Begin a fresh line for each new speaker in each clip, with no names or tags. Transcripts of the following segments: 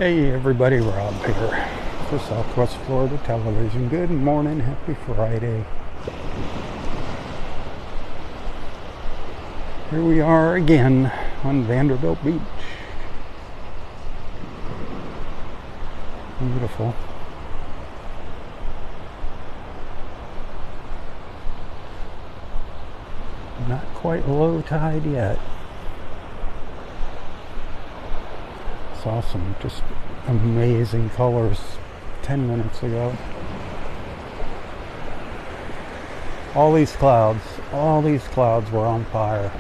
Hey everybody, Rob here for Southwest Florida Television. Good morning, happy Friday. Here we are again on Vanderbilt Beach. Beautiful. Not quite low tide yet. Saw some just amazing colors 10 minutes ago. All these clouds were on fire.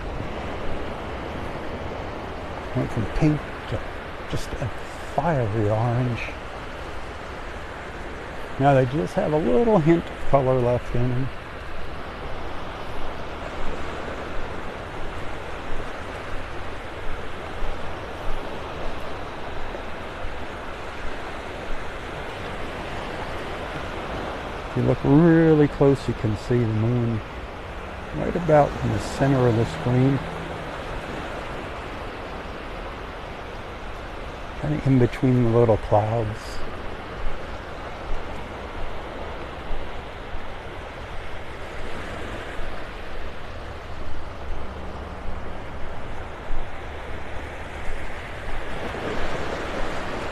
Went from pink to just a fiery orange. Now they just have a little hint of color left in them. If you look really close, you can see the moon right about in the center of the screen. Kind of in between the little clouds.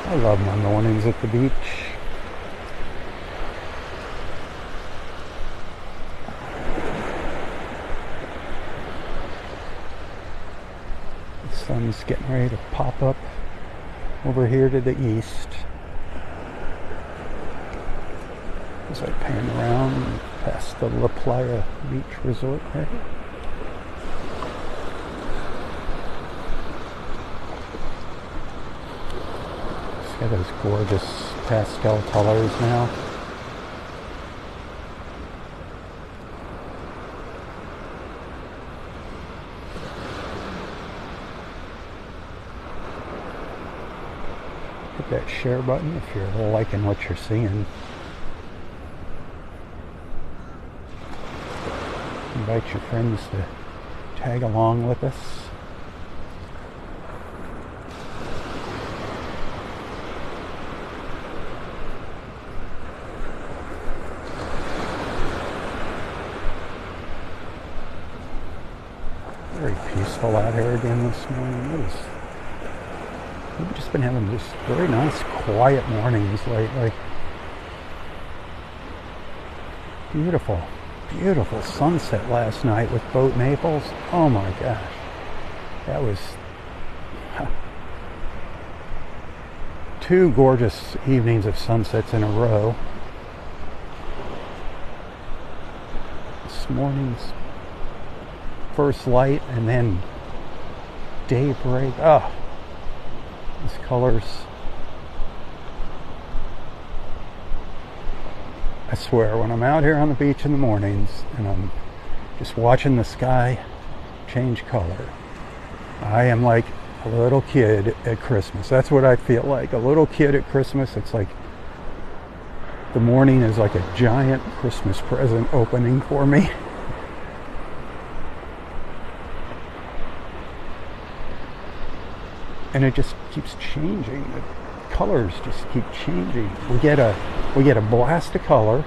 I love my mornings at the beach. The sun's getting ready to pop up over here to the east as I pan around past the La Playa Beach Resort there. It's got those gorgeous pastel colors now. Hit that share button if you're liking what you're seeing. Invite your friends to tag along with us. Very peaceful out here again this morning. We've just been having just very nice, quiet mornings lately. Beautiful, beautiful sunset last night with Boat Naples. Oh my gosh. That was two gorgeous evenings of sunsets in a row. This morning's first light and then daybreak. Oh. These colors, I swear, when I'm out here on the beach in the mornings and I'm just watching the sky change color, I am like a little kid at Christmas. That's what I feel like, a little kid at Christmas. It's like the morning is like a giant Christmas present opening for me. And it just keeps changing. The colors just keep changing. We get a blast of color,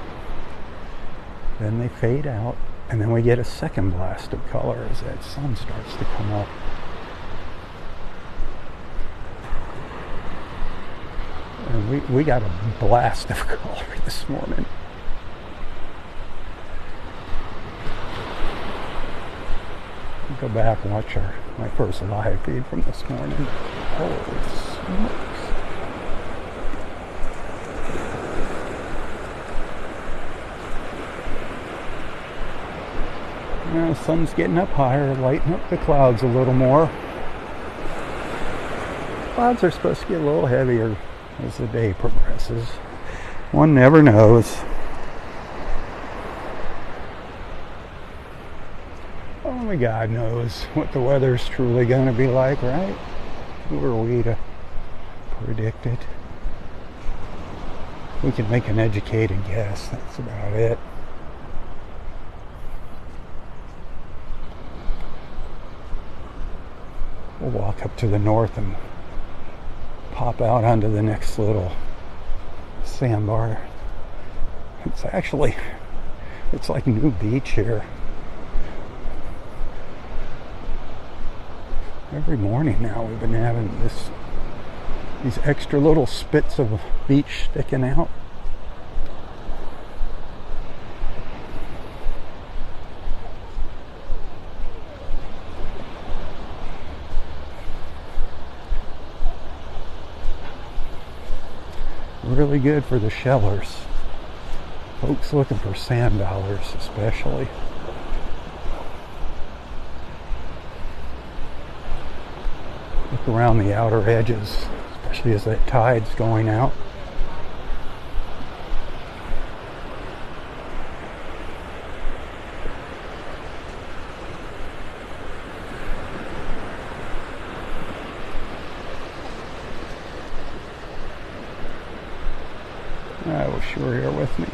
then they fade out, and then we get a second blast of color as that sun starts to come up. And we got a blast of color this morning. Go back and watch my first live feed from this morning. Holy smokes. Now the sun's getting up higher, lighting up the clouds a little more. Clouds are supposed to get a little heavier as the day progresses. One never knows. Only God knows what the weather's truly going to be like, right? Who are we to predict it? We can make an educated guess. That's about it. We'll walk up to the north and pop out onto the next little sandbar. It's like new beach here. Every morning now we've been having these extra little spits of beach sticking out. Really good for the shellers. Folks looking for sand dollars especially. Look around the outer edges, especially as that tide's going out. I wish you were here with me.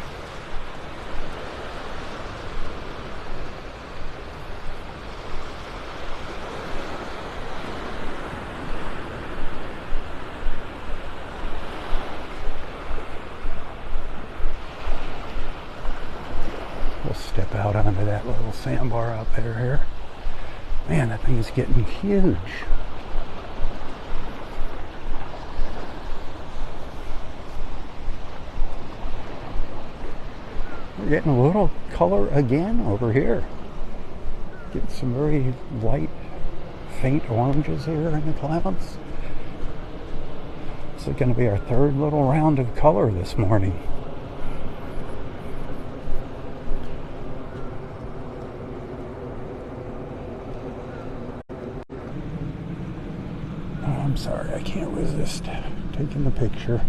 We'll step out onto that little sandbar out there here. Man, that thing is getting huge. We're getting a little color again over here. Getting some very light, faint oranges here in the clouds. This is going to be our third little round of color this morning. Oh, I'm sorry, I can't resist taking the picture.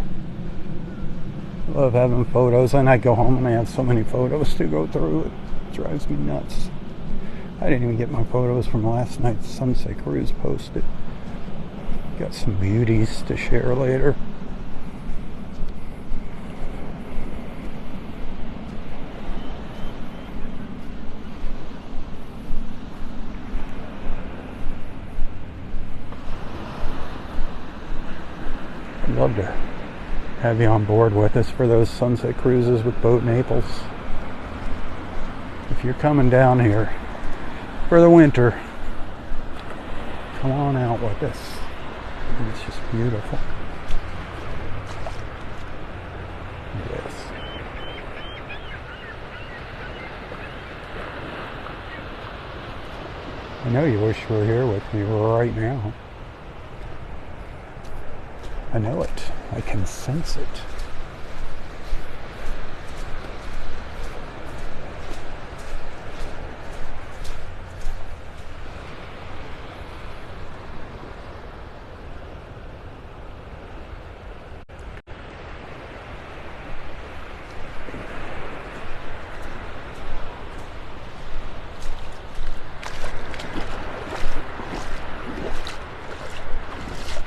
Love having photos, and I go home and I have so many photos to go through. It drives me nuts. I didn't even get my photos from last night's sunset cruise posted. Got some beauties to share later. I'd love to have you on board with us for those sunset cruises with Boat Naples. If you're coming down here for the winter, come on out with us. It's just beautiful. Yes. I know you wish you were here with me right now. I know it. I can sense it.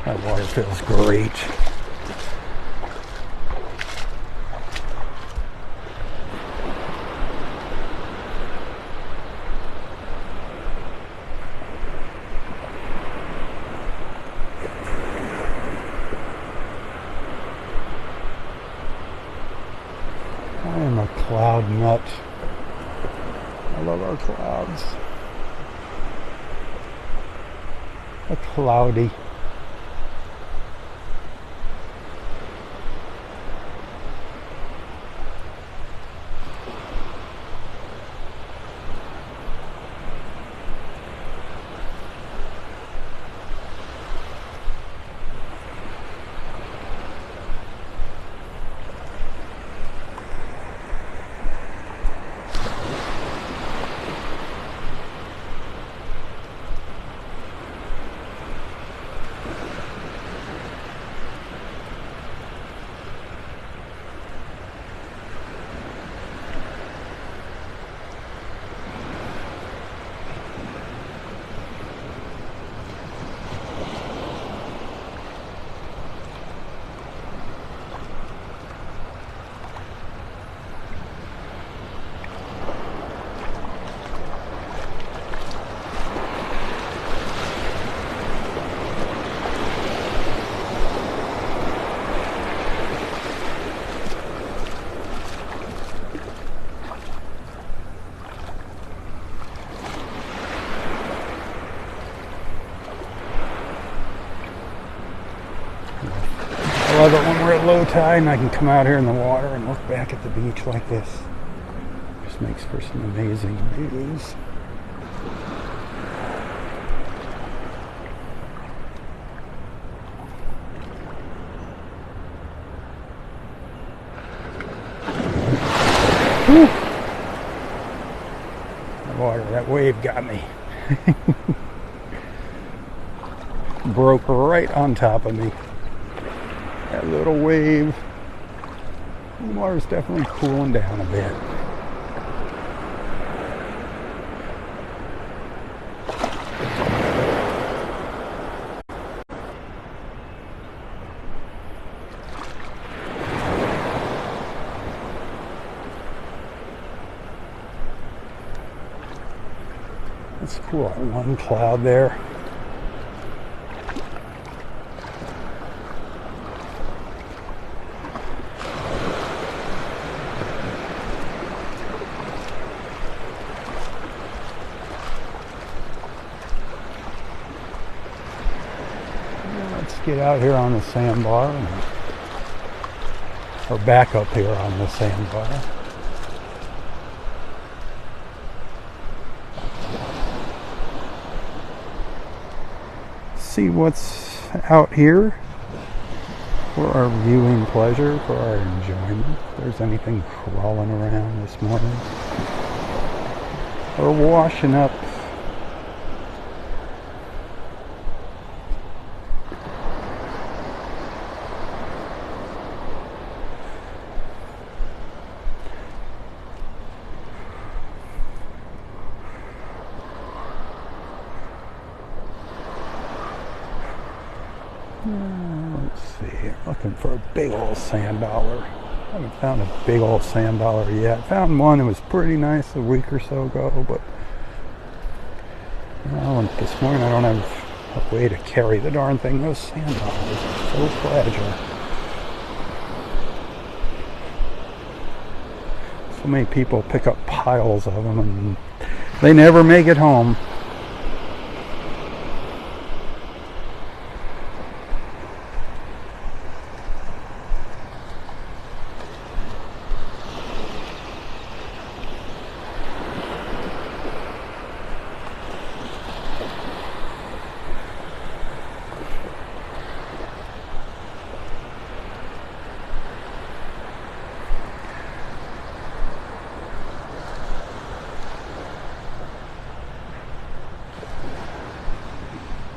That water feels great. I am a cloud nut. I love our clouds. A cloudy. love it when we're at low tide and I can come out here in the water and look back at the beach like this. Just makes for some amazing views. Whew. The water, that wave got me. Broke right on top of me. That little wave. The water's definitely cooling down a bit. That's cool. One cloud there. Let's get out here on the sandbar, or back up here on the sandbar. See what's out here for our viewing pleasure, for our enjoyment. If there's anything crawling around this morning or washing up. Let's see, looking for a big old sand dollar. I haven't found a big old sand dollar yet. I found one that was pretty nice a week or so ago, but this morning I don't have a way to carry the darn thing. Those sand dollars are so fragile. So many people pick up piles of them and they never make it home.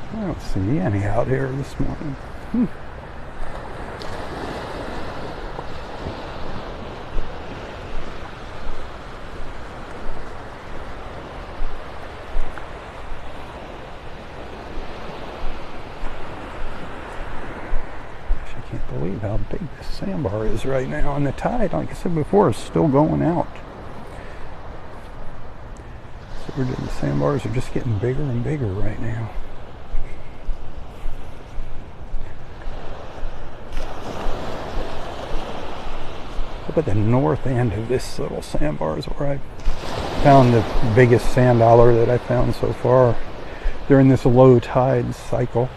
I don't see any out here this morning. I can't believe how big this sandbar is right now, and the tide, like I said before, is still going out. So the sandbars are just getting bigger and bigger right now. Up at the north end of this little sandbar is where I found the biggest sand dollar that I found so far during this low tide cycle.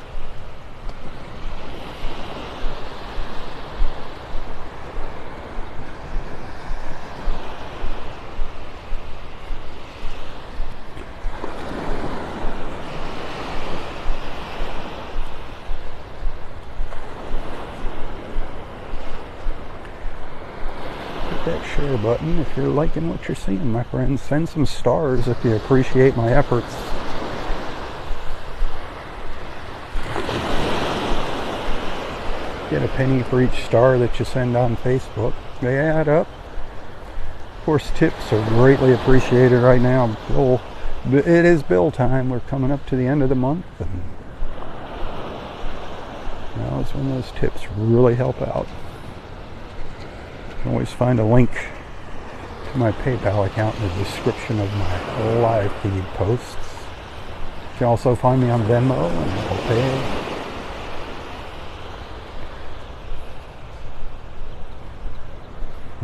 That share button if you're liking what you're seeing, my friends. Send some stars if you appreciate my efforts. Get a penny for each star that you send on Facebook. They add up. Of course, tips are greatly appreciated right now. It is bill time. We're coming up to the end of the month, and now is when those tips really help out. You can always find a link to my PayPal account in the description of my live feed posts. You can also find me on Venmo and Apple Pay.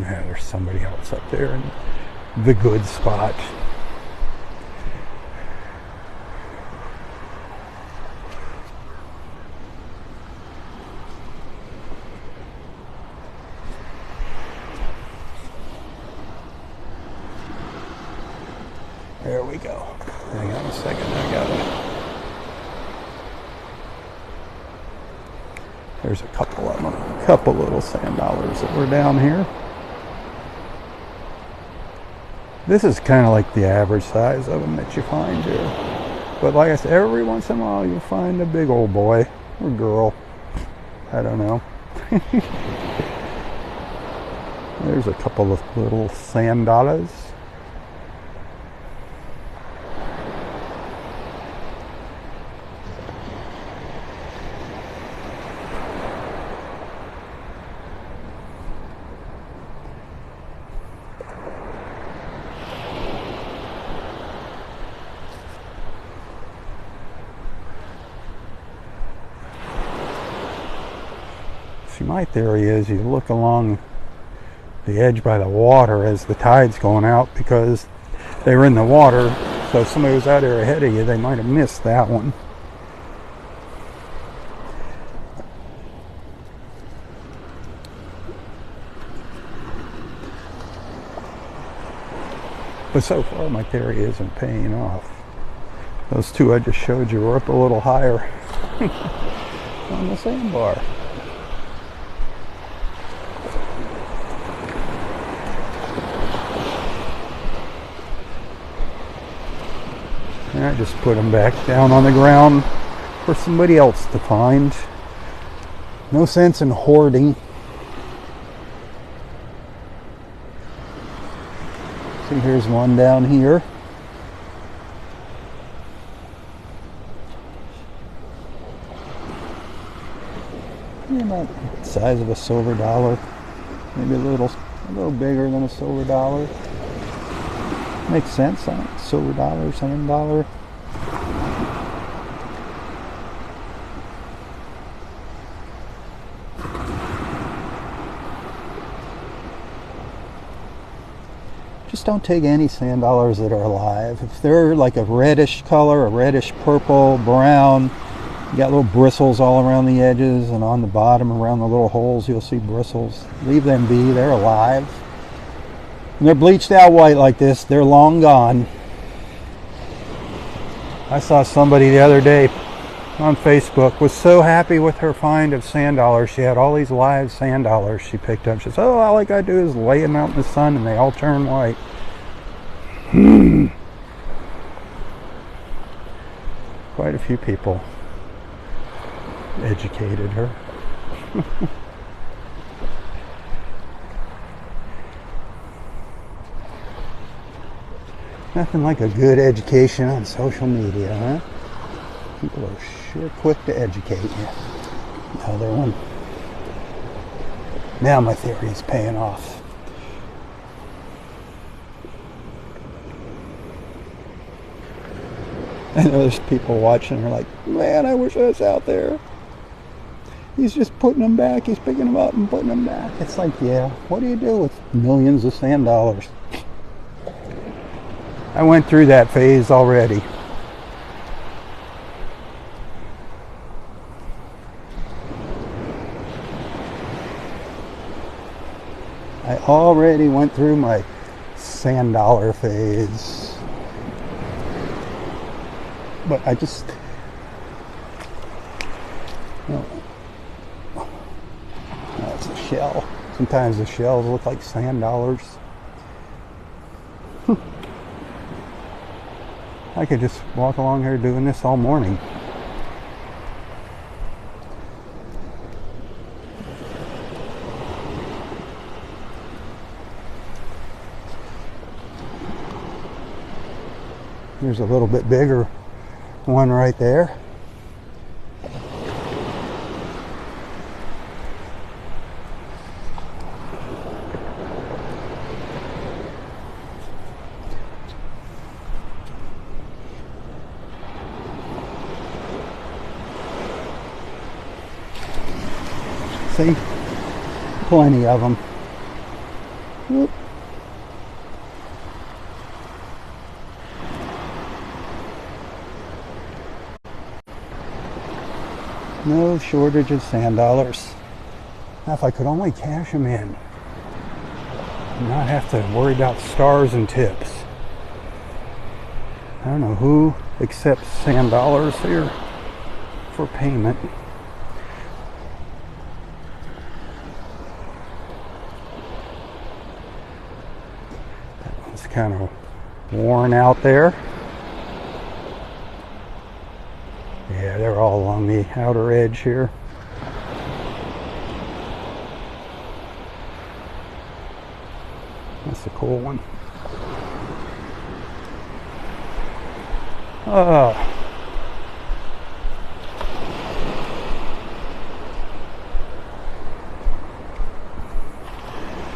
Yeah, there's somebody else up there in the good spot. There we go. Hang on a second. I got it. There's a couple of them. A couple little sand dollars that were down here. This is kind of like the average size of them that you find here. But like I said, every once in a while you'll find a big old boy or girl. I don't know. There's a couple of little sand dollars. See, my theory is you look along the edge by the water as the tide's going out because they were in the water, so if somebody was out there ahead of you, they might have missed that one. But so far my theory isn't paying off. Those two I just showed you were up a little higher on the sandbar. And I just put them back down on the ground for somebody else to find. No sense in hoarding. See, here's one down here. About the size of a silver dollar. Maybe a little bigger than a silver dollar. Makes sense, huh? Silver dollar, sand dollar. Just don't take any sand dollars that are alive. If they're like a reddish color, a reddish purple, brown, you got little bristles all around the edges, and on the bottom around the little holes you'll see bristles. Leave them be, they're alive. When they're bleached out white like this, they're long gone. I saw somebody the other day on Facebook was so happy with her find of sand dollars. She had all these live sand dollars she picked up. She says, oh, all I gotta do is lay them out in the sun and they all turn white. Quite a few people educated her. Nothing like a good education on social media, huh? People are sure quick to educate you. Another one. Now my theory is paying off. I know there's people watching who are like, man, I wish I was out there. He's just putting them back. He's picking them up and putting them back. It's like, yeah, what do you do with millions of sand dollars? I went through that phase already. I already went through my sand dollar phase. But I just, that's a shell. Sometimes the shells look like sand dollars. I could just walk along here doing this all morning. There's a little bit bigger one right there. See? Plenty of them. Whoop. No shortage of sand dollars. Now if I could only cash them in and not have to worry about stars and tips. I don't know who accepts sand dollars here for payment. That one's kind of worn out there. Yeah, they're all along the outer edge here. That's a cool one.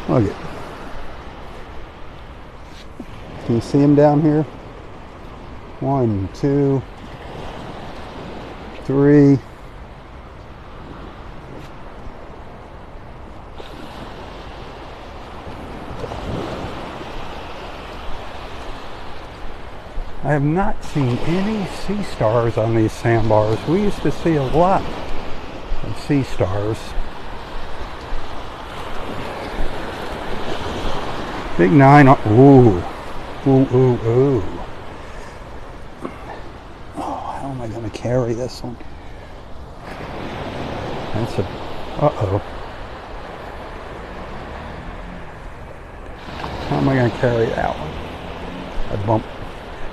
Look it. Can you see him down here? 1, 2, 3. I have not seen any sea stars on these sandbars. We used to see a lot of sea stars. Big 9. Ooh. Ooh, ooh, ooh. Oh, how am I going to carry this one? That's a... Uh-oh. How am I going to carry that one? I bumped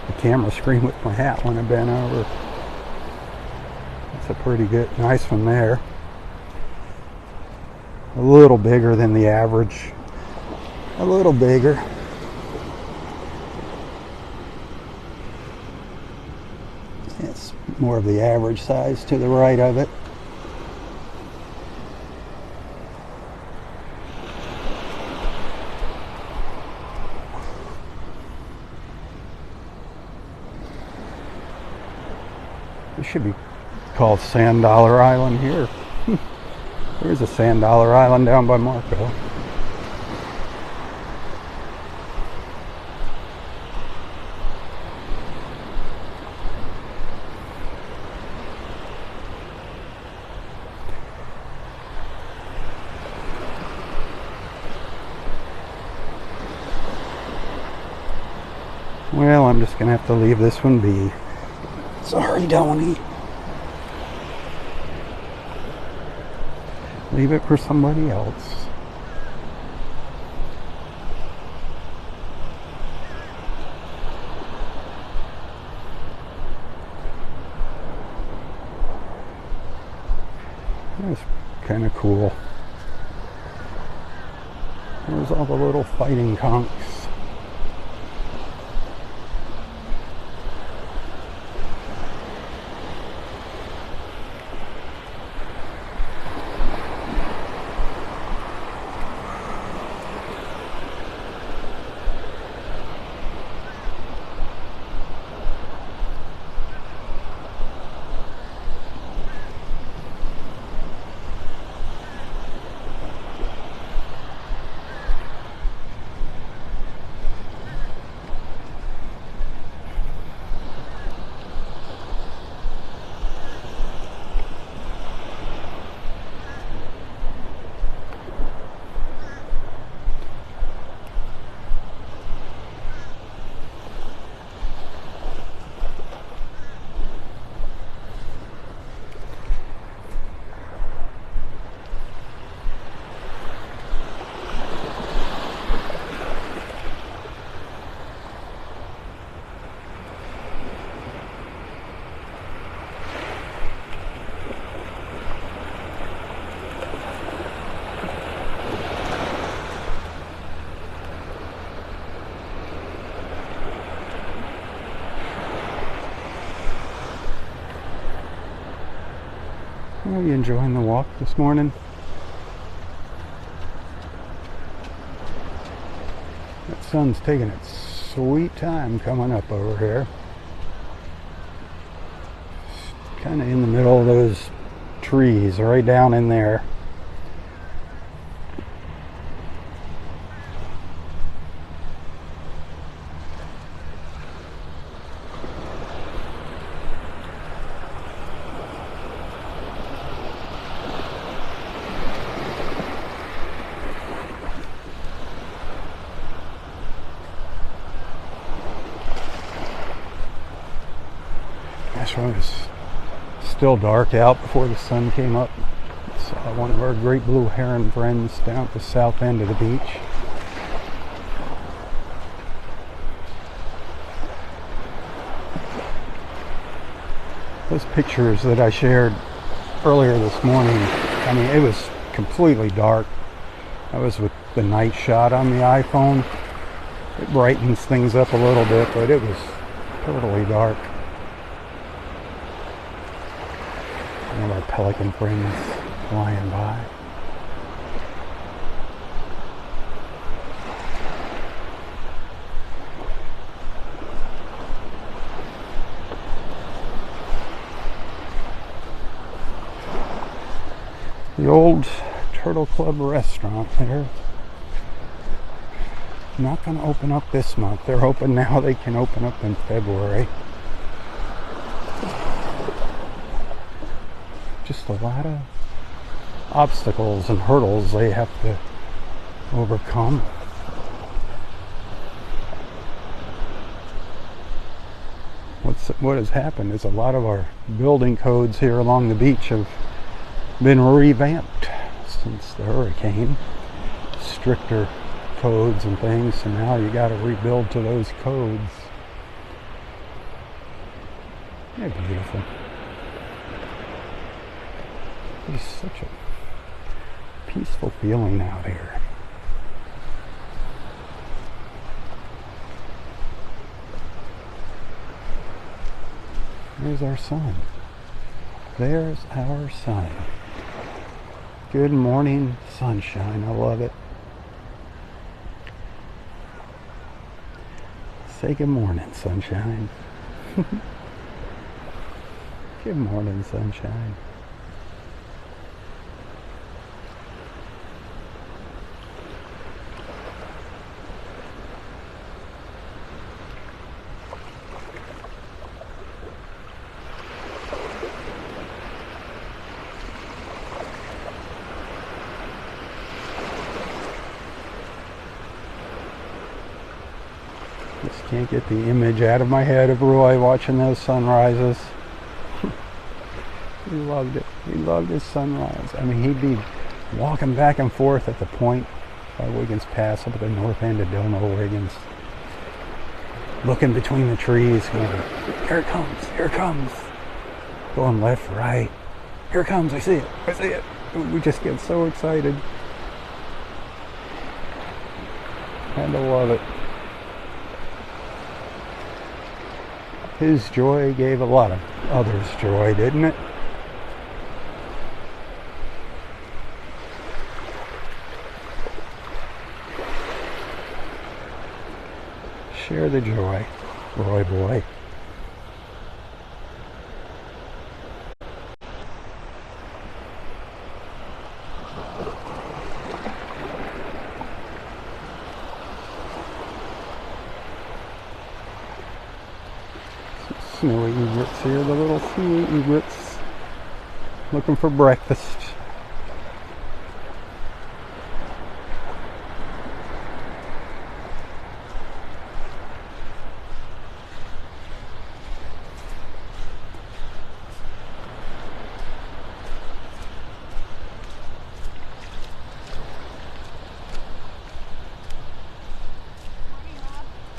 the camera screen with my hat when I bent over. That's a pretty good, nice one there. A little bigger than the average. A little bigger. It's more of the average size to the right of it. This should be called Sand Dollar Island here. There's a Sand Dollar Island down by Marco. Well, I'm just going to have to leave this one be. Sorry, Donnie. Leave it for somebody else. That's kind of cool. There's all the little fighting conchs. Are you enjoying the walk this morning? That sun's taking its sweet time coming up over here. Kind of in the middle of those trees, right down in there. Gosh, when it was still dark out before the sun came up, saw one of our great blue heron friends down at the south end of the beach. Those pictures that I shared earlier this morning, I mean, it was completely dark. That was with the night shot on the iPhone. It brightens things up a little bit, but it was totally dark. One of our Pelican friends flying by. The old Turtle Club restaurant there. Not going to open up this month. They're open now. They can open up in February. Just a lot of obstacles and hurdles they have to overcome. What has happened is a lot of our building codes here along the beach have been revamped since the hurricane. Stricter codes and things, so now you got to rebuild to those codes. They're beautiful. It's such a peaceful feeling out here. There's our sun. There's our sun. Good morning sunshine. I love it. Say good morning, sunshine. Good morning, sunshine. Just can't get the image out of my head of Roy watching those sunrises. He loved it. He loved his sunrise. I mean, he'd be walking back and forth at the point by Wiggins Pass up at the north end of Domo Wiggins, looking between the trees, going, here it comes, here it comes. Going left, right. Here it comes, I see it, I see it. We just get so excited. Kind of love it. His joy gave a lot of others joy, didn't it? Share the joy, Roy boy. Snowy egrets here, the little snowy egrets looking for breakfast.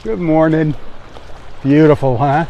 Good morning. Beautiful, huh?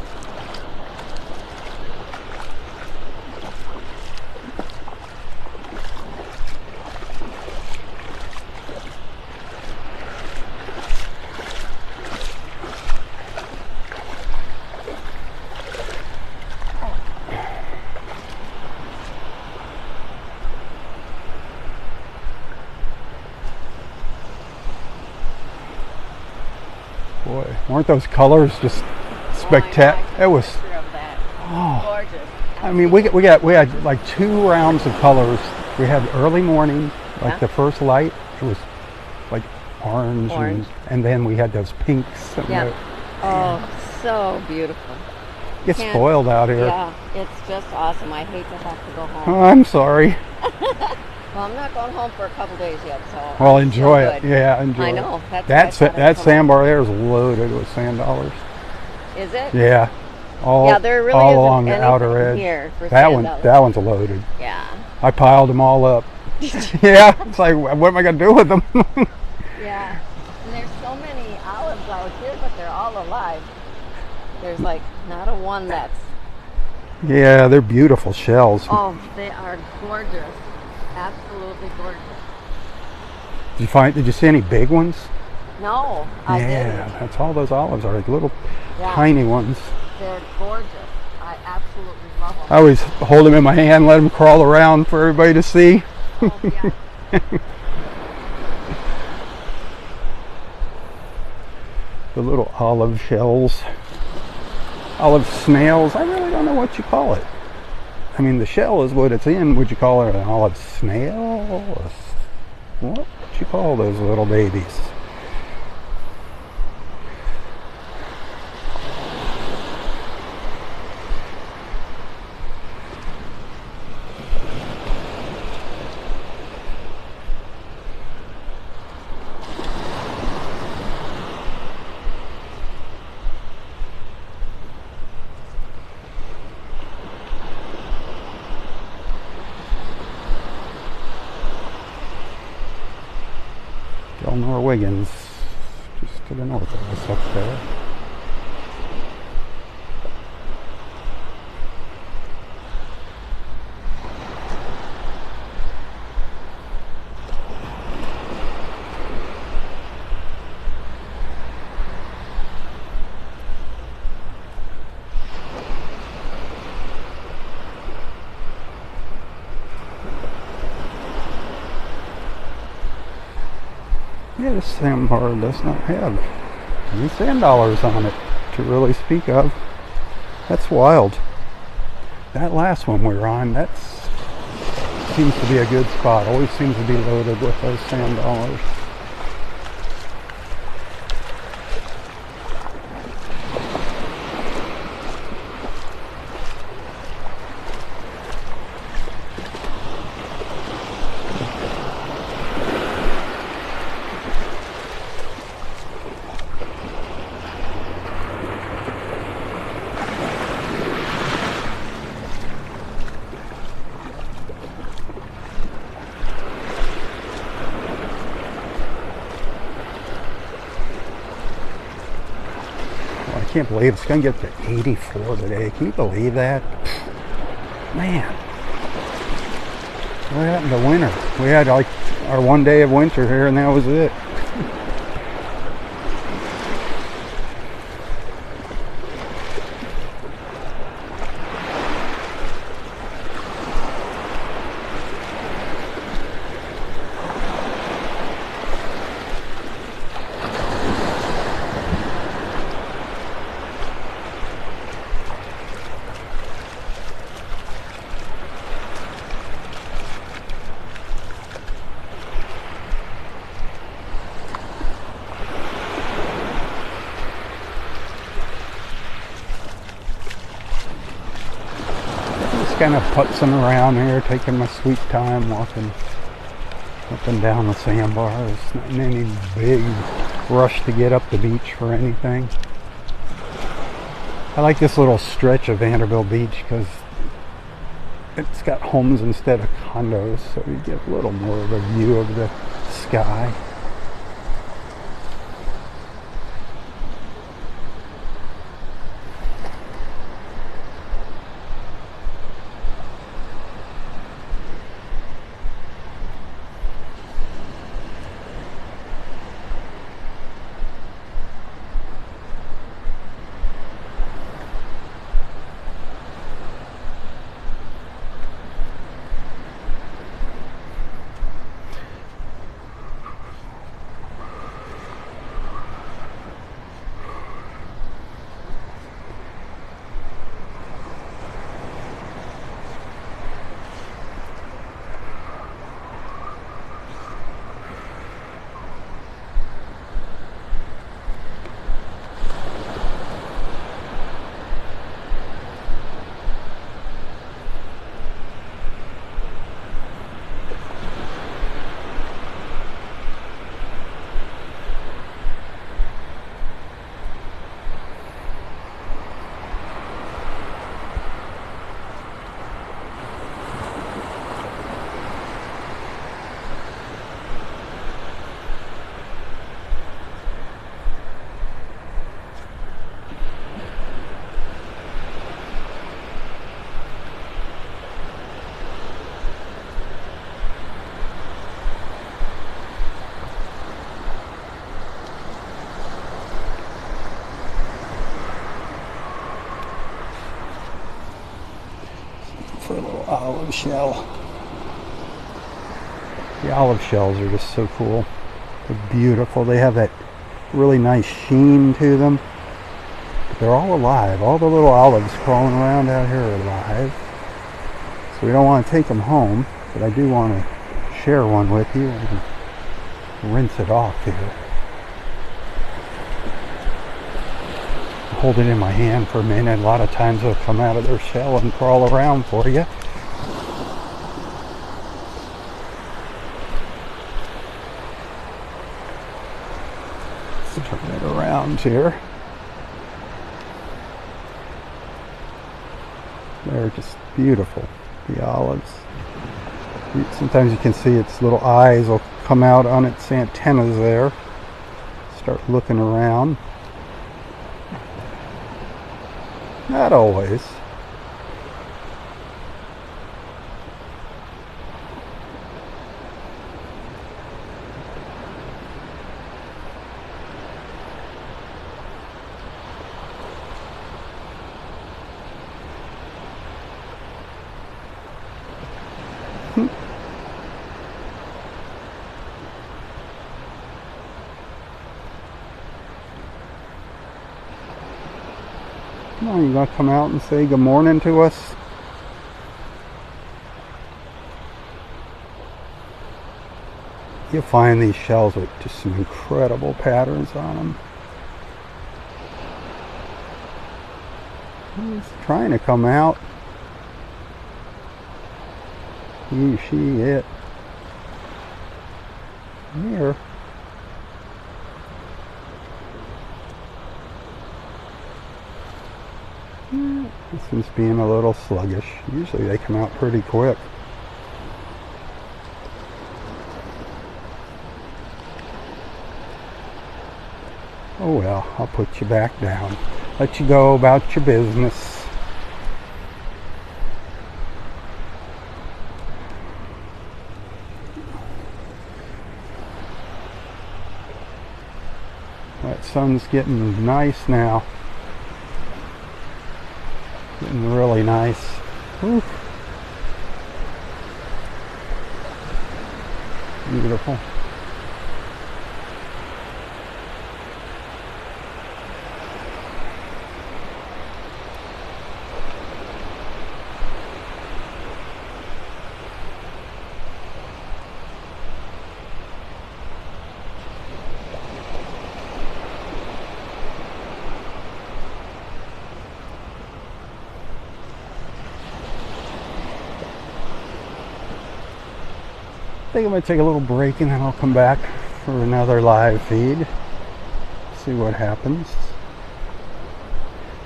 Boy, weren't those colors just spectacular? It was. Oh, gorgeous. I mean, we had like 2 rounds of colors. We had early morning, like the first light. It was like orange. And then we had those pinks.
Yeah. Oh, so beautiful.
It's spoiled out here.
Yeah, it's just awesome. I hate to have to go home.
Oh, I'm sorry.
Well, I'm not going home for a couple days yet, so.
Well, enjoy it. Yeah, enjoy it.
I know.
That sandbar there is loaded with sand dollars.
Is it?
Yeah. all,
Yeah, there really
all
isn't
along the outer
anything
edge.
here for
That
sand
one,
dollars.
that one's loaded.
Yeah.
I piled them all up. Yeah, it's like, what am I gonna do with them?
Yeah. And there's so many olives out here, but they're all alive. There's like not a one that's.
Yeah, they're beautiful shells.
Oh, they are gorgeous. Absolutely gorgeous.
Did you see any big ones?
No, I
Yeah,
didn't.
that's all those olives are, like little
Yeah.
tiny ones.
They're gorgeous. I absolutely love them.
I always hold them in my hand, let them crawl around for everybody to see.
Oh, yeah.
The little olive shells, olive snails. I really don't know what you call it. I mean, the shell is what it's in. Would you call it an olive snail? What would you call those little babies? Wiggins, just to the north of us up there. Yeah, this sandbar does not have any sand dollars on it to really speak of. That's wild. That last one we were on, that seems to be a good spot. Always seems to be loaded with those sand dollars. I can't believe it's going to get to 84 today. Can you believe that? Man. What happened to winter? We had like our one day of winter here and that was it. Kind of putzing around here, taking my sweet time, walking up and down the sandbar. There's not any big rush to get up the beach for anything. I like this little stretch of Vanderbilt Beach because it's got homes instead of condos, so you get a little more of a view of the sky. for a little olive shell. The olive shells are just so cool. They're beautiful. They have that really nice sheen to them. But they're all alive. All the little olives crawling around out here are alive. So we don't want to take them home, but I do want to share one with you and rinse it off here. Hold it in my hand for a minute. A lot of times they'll come out of their shell and crawl around for you. Let's turn it around here. They're just beautiful, the olives. Sometimes you can see its little eyes will come out on its antennas there. Start looking around. Not always. Come on, you gonna come out and say good morning to us? You'll find these shells with just some incredible patterns on them. He's trying to come out. He, she, it. Here. This one's being a little sluggish. Usually they come out pretty quick. Oh well, I'll put you back down. Let you go about your business. That sun's getting nice now. Getting really nice. Ooh. Beautiful. I think I'm going to take a little break and then I'll come back for another live feed. See what happens.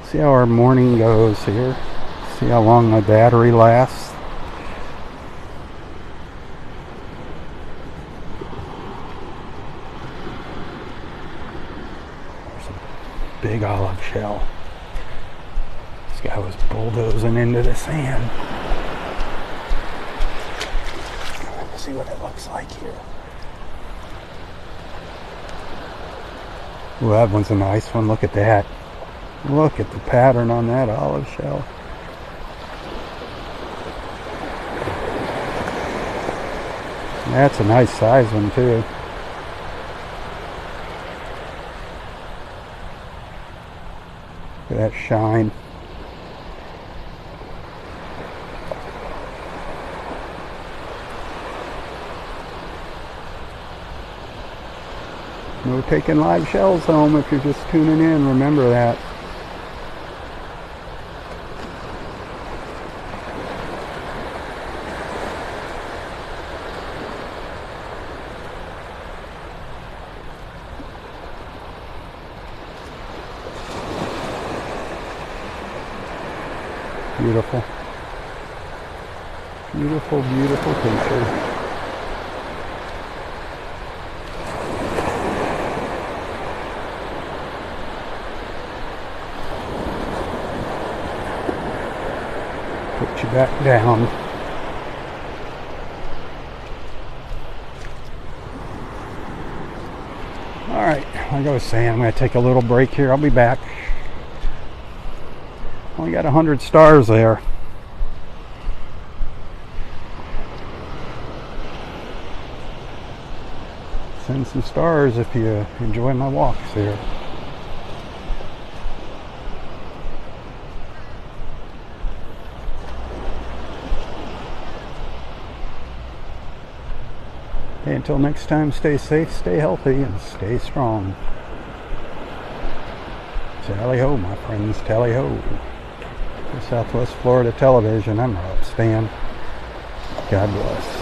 See how our morning goes here. See how long my battery lasts. There's a big olive shell. This guy was bulldozing into the sand. See what it looks like here. Ooh, that one's a nice one. Look at that. Look at the pattern on that olive shell. That's a nice size one too. Look at that shine. No taking live shells home if you're just tuning in. Remember that. Beautiful. Beautiful, beautiful picture. Put you back down. Alright, like I was saying, I'm going to take a little break here. I'll be back. Only got 100 stars there. Send some stars if you enjoy my walks here. Hey, until next time, stay safe, stay healthy, and stay strong. Tally ho, my friends, tally ho. For Southwest Florida Television, I'm Robb Stan. God bless.